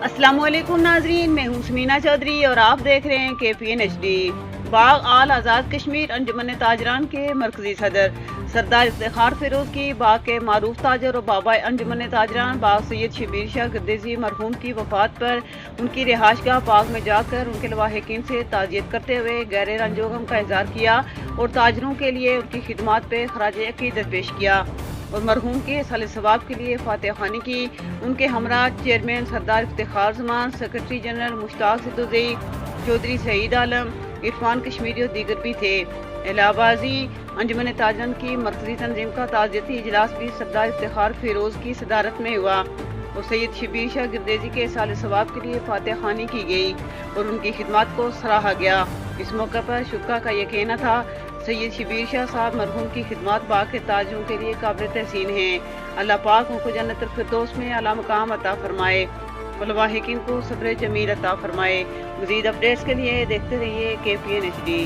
अस्सलाम वालेकुम नाजरीन, मैं हूँ समीना चौधरी और आप देख रहे हैं KPN HD। बाग आल आज़ाद कश्मीर अंजुमन ताजरान के मरकजी सदर सरदार इफ्तिखार फिरोज की बाग के मारूफ ताजर और बाबा अंजुमन ताजरान बाग सैयद शबीर शाह गर्देजी मरहूम की वफात पर उनकी रिहाइशगाह बाग में जाकर उनके लवाहिकीन से ताज़ियत करते हुए गहरे रंजोगम का इजहार किया और ताजरों के लिए उनकी खिदमत पे खराज अकीदत पेश किया और मरहूम के साल सवाब के लिए फातिहा खानी की। उनके हमरा चेयरमैन सरदार इफ्तिखार जमान, सेक्रेटरी जनरल मुश्ताक सिद्दुज़ई, चौधरी सईद आलम, इरफान कश्मीरी और दीगर भी थे। इलाहाबादी अंजुमन ताजरान की मरकजी तंजीम का ताज़ियती इजलास भी सरदार इफ्तिखार फिरोज की सदारत में हुआ और सैयद शबीर शाह गर्देजी के साल सवाब के लिए फातिहा खानी की गई और उनकी खिदमत को सराहा गया। इस मौके पर शुक्का का ये कहना था, सैयद शबीर शाह साहब मरहूम की खिदमत बाग के ताजरों के लिए काबिल तहसीन हैं। अल्लाह पाक उनको जन्नत फिरदौस में आला मकाम अता फरमाए और लवाहिकीन को सब्र जमील अता फरमाए। मज़ीद अपडेट्स के लिए देखते रहिए KPN HD।